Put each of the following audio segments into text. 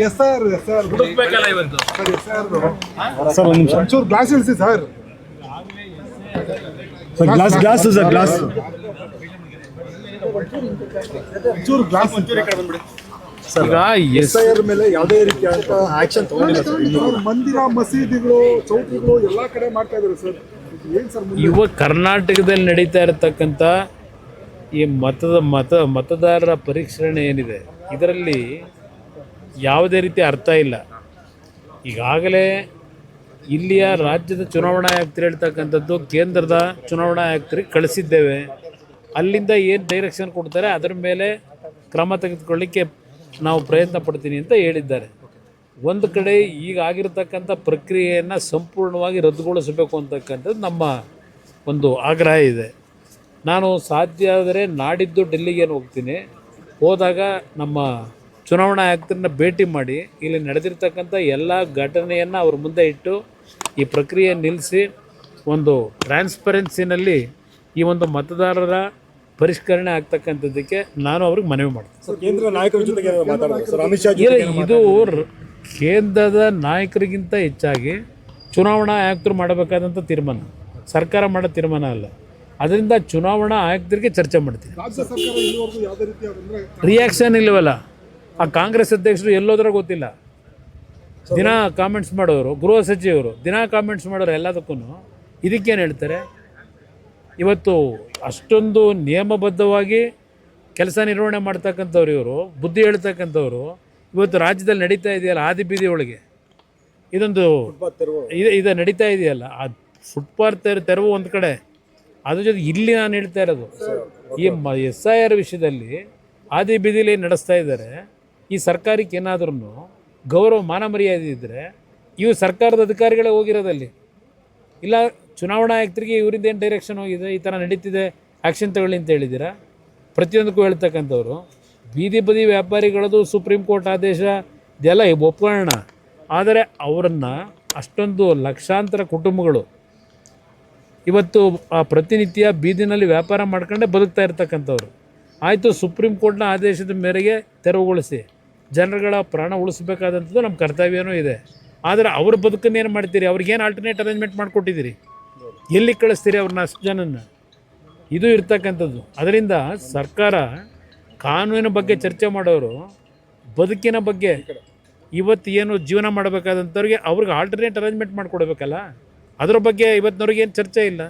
Yes sir ಹುಡುಕ್ಬೇಕಲ್ಲ ಇವತ್ತು. Sir ಒಂದು ನಿಮಿಷ ಒಂಚೂರು ಗ್ಲಾಸ್ ಇಳಿಸಿ ಸರ್. ಗ್ಲಾಸ್ ಸರ್ ಗ್ಲಾಸ್ ಒಂಚೂರು ಗ್ಲಾಸ್ ಈಗ SIR ಮೇಲೆ ಯಾವುದೇ ರೀತಿಯಾದಂತ ಆಕ್ಷನ್ ತಗೊಂಡಿಲ್ಲ ಸರ್. ಮಂದಿರ ಮಸೀದಿಗಳು ಚೌಕಿಗಳು ಎಲ್ಲಾ ಕಡೆ ಮಾಡ್ತಾ ಇದ್ದಾರೆ ಸರ್. ಏನ್ ಸರ್ ಇವಾಗ ಕರ್ನಾಟಕದಲ್ಲಿ ನಡೀತಾ ಇರತಕ್ಕಂಥ ಈ ಮತದಾರರ ಪರಿಷ್ಕರಣೆ ಏನಿದೆ ಇದರಲ್ಲಿ ಯಾವುದೇ ರೀತಿ ಅರ್ಥ ಇಲ್ಲ. ಈಗಾಗಲೇ ಇಲ್ಲಿಯ ರಾಜ್ಯದ ಚುನಾವಣಾ ಆಯುಕ್ತರು ಹೇಳ್ತಕ್ಕಂಥದ್ದು ಕೇಂದ್ರದ ಚುನಾವಣಾ ಆಯುಕ್ತರಿಗೆ ಕಳಿಸಿದ್ದೇವೆ, ಅಲ್ಲಿಂದ ಏನು ಡೈರೆಕ್ಷನ್ ಕೊಡ್ತಾರೆ ಅದರ ಮೇಲೆ ಕ್ರಮ ತೆಗೆದುಕೊಳ್ಳಿಕ್ಕೆ ನಾವು ಪ್ರಯತ್ನ ಪಡ್ತೀನಿ ಅಂತ ಹೇಳಿದ್ದಾರೆ. ಒಂದು ಕಡೆ ಈಗ ಆಗಿರತಕ್ಕಂಥ ಪ್ರಕ್ರಿಯೆಯನ್ನು ಸಂಪೂರ್ಣವಾಗಿ ರದ್ದುಗೊಳಿಸಬೇಕು ಅಂತಕ್ಕಂಥದ್ದು ನಮ್ಮ ಒಂದು ಆಗ್ರಹ ಇದೆ. ನಾನು ಸಾಧ್ಯ ಆದರೆ ನಾಡಿದ್ದು ಡೆಲ್ಲಿಗೆ ಹೋಗ್ತೀನಿ. ಹೋದಾಗ ನಮ್ಮ ಚುನಾವಣಾ ಆಯುಕ್ತರನ್ನ ಭೇಟಿ ಮಾಡಿ ಇಲ್ಲಿ ನಡೆದಿರ್ತಕ್ಕಂಥ ಎಲ್ಲ ಘಟನೆಯನ್ನು ಅವ್ರ ಮುಂದೆ ಇಟ್ಟು ಈ ಪ್ರಕ್ರಿಯೆ ನಿಲ್ಲಿಸಿ ಒಂದು ಟ್ರಾನ್ಸ್ಪರೆನ್ಸಿನಲ್ಲಿ ಈ ಒಂದು ಮತದಾರರ ಪರಿಷ್ಕರಣೆ ಆಗ್ತಕ್ಕಂಥದ್ದಕ್ಕೆ ನಾನು ಅವ್ರಿಗೆ ಮನವಿ ಮಾಡ್ತೀನಿ. ಕೇಂದ್ರ ನಾಯಕರ ಜೊತೆಗೆ ಮಾತಾಡೋದು ಸರ್, ಅಮಿತ್ ಶಾ ಇದು ಕೇಂದ್ರದ ನಾಯಕರಿಗಿಂತ ಹೆಚ್ಚಾಗಿ ಚುನಾವಣಾ ಆಯುಕ್ತರು ಮಾಡಬೇಕಾದಂಥ ತೀರ್ಮಾನ, ಸರ್ಕಾರ ಮಾಡೋ ತೀರ್ಮಾನ ಅಲ್ಲ. ಅದರಿಂದ ಚುನಾವಣಾ ಆಯುಕ್ತರಿಗೆ ಚರ್ಚೆ ಮಾಡ್ತೀನಿ. ರಾಜ್ಯ ಸರ್ಕಾರ ಇಲ್ಲಿವರೆಗೂ ಯಾವುದೇ ರೀತಿಯಾದಂದ್ರೆ ರಿಯಾಕ್ಷನ್ ಇಲ್ಲವಲ್ಲ. ಆ ಕಾಂಗ್ರೆಸ್ ಅಧ್ಯಕ್ಷರು ಎಲ್ಲೋದ್ರೂ ಗೊತ್ತಿಲ್ಲ, ದಿನ ಕಾಮೆಂಟ್ಸ್ ಮಾಡೋರು, ಗೃಹ ಸಚಿವರು ದಿನ ಕಾಮೆಂಟ್ಸ್ ಮಾಡೋರು ಎಲ್ಲದಕ್ಕೂ. ಇದಕ್ಕೇನು ಹೇಳ್ತಾರೆ? ಇವತ್ತು ಅಷ್ಟೊಂದು ನಿಯಮಬದ್ಧವಾಗಿ ಕೆಲಸ ನಿರ್ವಹಣೆ ಮಾಡ್ತಕ್ಕಂಥವ್ರು ಇವರು, ಬುದ್ಧಿ ಹೇಳ್ತಕ್ಕಂಥವ್ರು ಇವತ್ತು ರಾಜ್ಯದಲ್ಲಿ ನಡೀತಾ ಇದೆಯಲ್ಲ ಆದಿ ಬೀದಿ ಒಳಗೆ ಇದೊಂದು ಇದು ನಡೀತಾ ಇದೆಯಲ್ಲ, ಆ ಫುಟ್ಪಾತ್ ತೆರವು ಒಂದು ಕಡೆ, ಅದ್ರ ಜೊತೆ ಇಲ್ಲಿ ನಾನು ಹೇಳ್ತಾ ಇರೋದು ಈ SIR ವಿಷಯದಲ್ಲಿ ಆದಿ ಬೀದಿಲಿ ನಡೆಸ್ತಾ ಇದ್ದಾರೆ. ಈ ಸರ್ಕಾರಕ್ಕೆ ಏನಾದ್ರೂ ಗೌರವ ಮಾನ ಮರ್ಯಾದೆ ಇದ್ದರೆ ಇವು ಸರ್ಕಾರದ ಅಧಿಕಾರಿಗಳೇ ಹೋಗಿರೋದಲ್ಲಿ, ಇಲ್ಲ ಚುನಾವಣಾ ಆಯುಕ್ತರಿಗೆ ಇವರಿಂದ ಏನು ಡೈರೆಕ್ಷನ್ ಹೋಗಿದೆ, ಈ ಥರ ನಡೀತಿದೆ ಆ್ಯಕ್ಷನ್ ತಗೊಳ್ಳಿ ಅಂತ ಹೇಳಿದ್ದೀರಾ? ಪ್ರತಿಯೊಂದಕ್ಕೂ ಹೇಳ್ತಕ್ಕಂಥವ್ರು ಬೀದಿ ಬದಿ ವ್ಯಾಪಾರಿಗಳದು ಸುಪ್ರೀಂ ಕೋರ್ಟ್ ಆದೇಶ ಇದೆಲ್ಲ ಒಪ್ಕೊಳ್ಳೋಣ, ಆದರೆ ಅವರನ್ನು ಅಷ್ಟೊಂದು ಲಕ್ಷಾಂತರ ಕುಟುಂಬಗಳು ಇವತ್ತು ಆ ಪ್ರತಿನಿತ್ಯ ಬೀದಿನಲ್ಲಿ ವ್ಯಾಪಾರ ಮಾಡ್ಕೊಂಡೇ ಬದುಕ್ತಾ ಇರ್ತಕ್ಕಂಥವ್ರು. ಆಯಿತು, ಸುಪ್ರೀಂ ಕೋರ್ಟ್ನ ಆದೇಶದ ಮೇರೆಗೆ ತೆರವುಗೊಳಿಸಿ ಜನರುಗಳ ಪ್ರಾಣ ಉಳಿಸಬೇಕಾದಂಥದ್ದು ನಮ್ಮ ಕರ್ತವ್ಯನೂ ಇದೆ. ಆದರೆ ಅವ್ರ ಬದುಕನ್ನು ಏನು ಮಾಡ್ತೀರಿ? ಅವ್ರಿಗೇನು ಆಲ್ಟರ್ನೇಟ್ ಅರೇಂಜ್ಮೆಂಟ್ ಮಾಡಿಕೊಟ್ಟಿದ್ದೀರಿ? ಎಲ್ಲಿ ಕಳಿಸ್ತೀರಿ ಅವ್ರನ್ನ ಅಷ್ಟು ಜನನ? ಇದು ಇರ್ತಕ್ಕಂಥದ್ದು. ಅದರಿಂದ ಸರ್ಕಾರ ಕಾನೂನಿನ ಬಗ್ಗೆ ಚರ್ಚೆ ಮಾಡೋರು ಬದುಕಿನ ಬಗ್ಗೆ ಇವತ್ತು ಏನು ಜೀವನ ಮಾಡಬೇಕಾದಂಥವ್ರಿಗೆ ಅವ್ರಿಗೆ ಆಲ್ಟರ್ನೇಟ್ ಅರೇಂಜ್ಮೆಂಟ್ ಮಾಡಿಕೊಡ್ಬೇಕಲ್ಲ. ಅದರ ಬಗ್ಗೆ ಇವತ್ತಿನವ್ರಿಗೆ ಏನು ಚರ್ಚೆ ಇಲ್ಲ.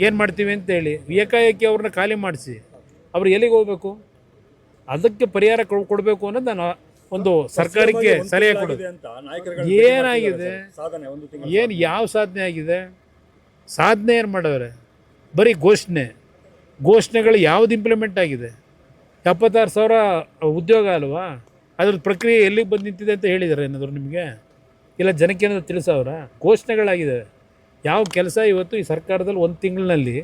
ಏನು ಮಾಡ್ತೀವಿ ಅಂತೇಳಿ ಏಕಾಏಕಿ ಅವ್ರನ್ನ ಖಾಲಿ ಮಾಡಿಸಿ ಅವ್ರು ಎಲ್ಲಿಗೆ ಹೋಗಬೇಕು? ಅದಕ್ಕೆ ಪರಿಹಾರ ಕೊಡಬೇಕು ಅನ್ನೋದು ನಾನು ಒಂದು ಸರ್ಕಾರಕ್ಕೆ ಸಲಹೆ ಕೊಡೋದು. ಏನಾಗಿದೆ? ಏನು ಯಾವ ಸಾಧನೆ ಆಗಿದೆ? ಸಾಧನೆ ಏನು ಮಾಡವ್ರೆ? ಬರೀ ಘೋಷಣೆಗಳು ಯಾವುದು ಇಂಪ್ಲಿಮೆಂಟ್ ಆಗಿದೆ? 76,000 ಉದ್ಯೋಗ ಅಲ್ವಾ? ಅದ್ರ ಪ್ರಕ್ರಿಯೆ ಎಲ್ಲಿಗೆ ಬಂದು ನಿಂತಿದೆ ಅಂತ ಹೇಳಿದ್ದಾರೆ ಏನಾದರೂ ನಿಮಗೆ? ಇಲ್ಲ ಜನಕ್ಕೆ ಏನಾದರೂ ತಿಳಿಸೋರ? ಘೋಷಣೆಗಳಾಗಿದೆ. ಯಾವ ಕೆಲಸ ಇವತ್ತು ಈ ಸರ್ಕಾರದಲ್ಲಿ ಒಂದು ತಿಂಗಳಿನಲ್ಲಿ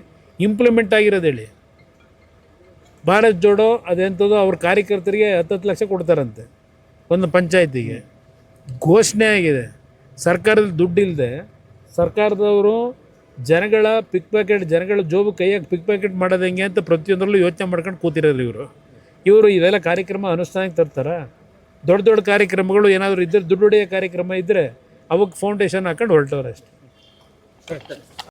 ಇಂಪ್ಲಿಮೆಂಟ್ ಆಗಿರೋದು ಹೇಳಿ? ಭಾರತ್ ಜೋಡೋ ಅದೆಂಥದ್ದು ಅವ್ರ ಕಾರ್ಯಕರ್ತರಿಗೆ 10 ಲಕ್ಷ ಕೊಡ್ತಾರಂತೆ ಒಂದು ಪಂಚಾಯತಿಗೆ. ಘೋಷಣೆ ಆಗಿದೆ. ಸರ್ಕಾರದಲ್ಲಿ ದುಡ್ಡಿಲ್ಲದೆ ಸರ್ಕಾರದವರು ಜನಗಳ ಜನಗಳ ಜೋಬು ಕೈಯಾಗಿ ಪಿಕ್ ಪ್ಯಾಕೆಟ್ ಮಾಡೋದು ಹೆಂಗೆ ಅಂತ ಪ್ರತಿಯೊಂದರಲ್ಲೂ ಯೋಚನೆ ಮಾಡ್ಕೊಂಡು ಕೂತಿರೋರು ಇವರು ಇದೆಲ್ಲ ಕಾರ್ಯಕ್ರಮ ಅನುಷ್ಠಾನಕ್ಕೆ ತರ್ತಾರೆ. ದೊಡ್ಡ ದೊಡ್ಡ ಕಾರ್ಯಕ್ರಮಗಳು ಏನಾದರೂ ಇದ್ದರೆ, ದುಡ್ಡು ಹೊಡೆಯೋ ಕಾರ್ಯಕ್ರಮ ಇದ್ದರೆ ಅವಕ್ಕೆ ಫೌಂಡೇಶನ್ ಹಾಕೊಂಡು ಹೊರಟವ್ರೆ ಅಷ್ಟೇ.